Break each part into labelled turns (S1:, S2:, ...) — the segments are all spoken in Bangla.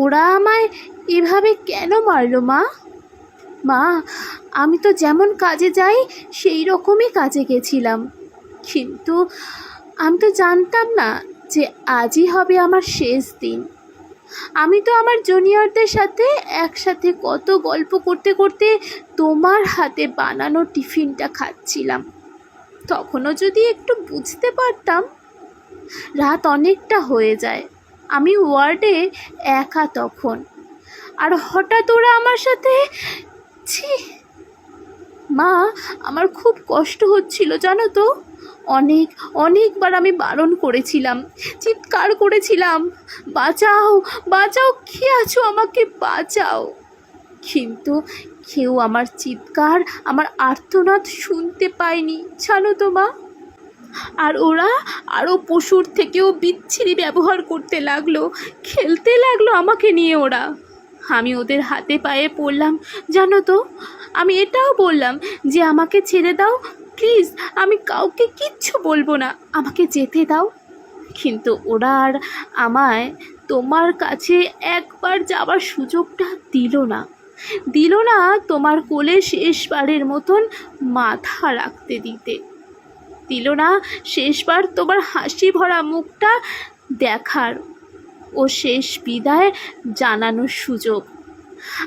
S1: ওরা আমায় এভাবে কেন মারলো মা? মা, আমি তো যেমন কাজে যাই সেই রকমই কাজে গেছিলাম, কিন্তু আমি তো জানতাম না যে আজই হবে আমার শেষ দিন। আমি তো আমার জুনিয়রদের সাথে একসাথে কত গল্প করতে করতে তোমার হাতে বানানো টিফিনটা খাচ্ছিলাম। তখনও যদি একটু বুঝতে পারতাম। রাত অনেকটা হয়ে যায়, আমি ওয়ার্ডে একা তখন, আর হঠাৎ ওরা আমার সাথে। ছি মা, আমার খুব কষ্ট হচ্ছিল জানো তো। অনেকবার আমি বারণ করেছিলাম, চিৎকার করেছিলাম, বাঁচাও বাঁচাও, কে আছো, আমাকে বাঁচাও। কিন্তু কেউ আমার চিৎকার, আমার আর্তনাদ শুনতে পায়নি জানো তো মা। আর ওরা আরও পশুর থেকেও বিচ্ছিরি ব্যবহার করতে লাগলো, খেলতে লাগলো আমাকে নিয়ে ওরা। আমি ওদের হাতে পায়ে পড়লাম জানো তো। আমি এটাও বললাম যে আমাকে ছেড়ে দাও প্লিজ, আমি কাউকে কিচ্ছু বলবো না, আমাকে যেতে দাও। কিন্তু ওরা আর আমায় তোমার কাছে একবার যাওয়ার সুযোগটা দিল না তোমার কোলে শেষবারের মতন মাথা রাখতে দিল না শেষবার তোমার হাসি ভরা মুখটা দেখার ও শেষ বিদায় জানানোর সুযোগ।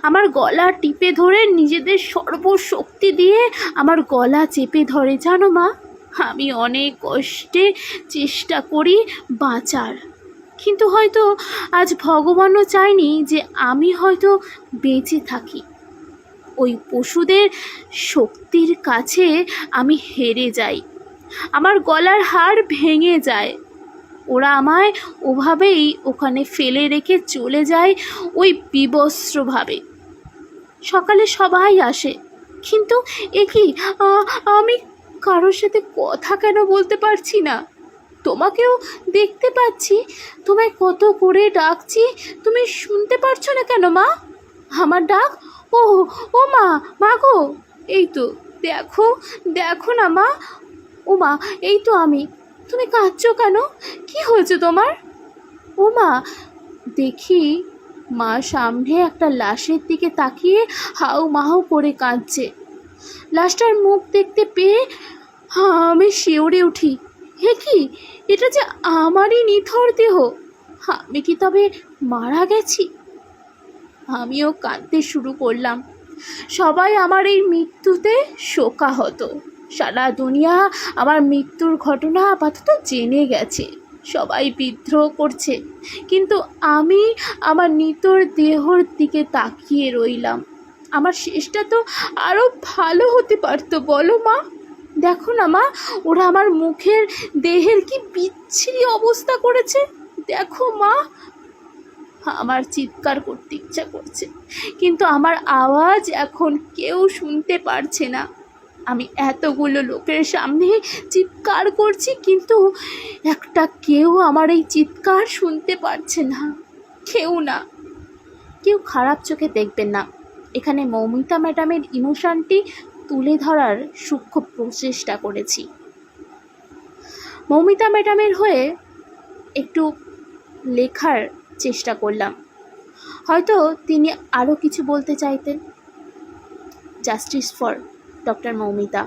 S1: আমার গলা টিপে ধরে নিজেদের সর্বশক্তি দিয়ে আমার গলা চেপে ধরে জানো মা। আমি অনেক কষ্টে চেষ্টা করি বাঁচার, কিন্তু হয়তো আজ ভগবানও চায়নি যে আমি হয়তো বেঁচে থাকি। ওই পশুদের শক্তির কাছে আমি হেরে যাই, আমার গলার হাড় ভেঙে যায়। ওরা আমায় ওভাবেই ওখানে ফেলে রেখে চলে যায় ওই বিবস্ত্রভাবে। সকালে সবাই আসে, কিন্তু এ কি, আমি কারোর সাথে কথা কেন বলতে পারছি না? তোমাকেও দেখতে পাচ্ছি, তোমায় কত করে ডাকছি, তুমি শুনতে পারছো না কেন মা আমার ডাক? ও ও মা, মা গো, এই তো দেখো দেখো না মা। ও মা, এই তো আমি, তুমি কাঁদছো কেন? কি হয়েছে তোমার? ও মা, দেখি মা সামনে একটা লাশের দিকে তাকিয়ে হাউ মাউ করে কাঁদছে। লাশটার মুখ দেখতে পেয়ে আমি শিউরে উঠি। হে কি, এটা যে আমারই নিথর দেহ, আমি কি তবে মারা গেছি? আমিও কাঁদতে শুরু করলাম। সবাই আমার এই মৃত্যুতে শোকাহত। সারা দুনিয়া আমার মৃত্যুর ঘটনা আপাতত জেনে গেছে, সবাই বিদ্রোহ করছে, কিন্তু আমি আমার নিতর দেহর দিকে তাকিয়ে রইলাম। আমার শেষটা তো আরও ভালো হতে পারতো বলো মা। দেখো না মা, ওরা আমার মুখের দেহের কি বিচ্ছিরি অবস্থা করেছে, দেখো মা। আমার চিৎকার করতে ইচ্ছা করছে, কিন্তু আমার আওয়াজ এখন কেউ শুনতে পারছে না। আমি এতগুলো লোকের সামনে চিৎকার করছি, কিন্তু কেউ আমার এই চিৎকার শুনতে পারছে না, কেউ না। কেউ খারাপ চোখে দেখবেন না, এখানে মৌমিতা ম্যাডামের ইমোশনটি তুলে ধরার সূক্ষ্ম প্রচেষ্টা করেছি। মৌমিতা ম্যাডামের হয়ে একটু লেখার চেষ্টা করলাম, হয়তো তিনি আরও কিছু বলতে চাইতেন। Justice for doctor Moumita.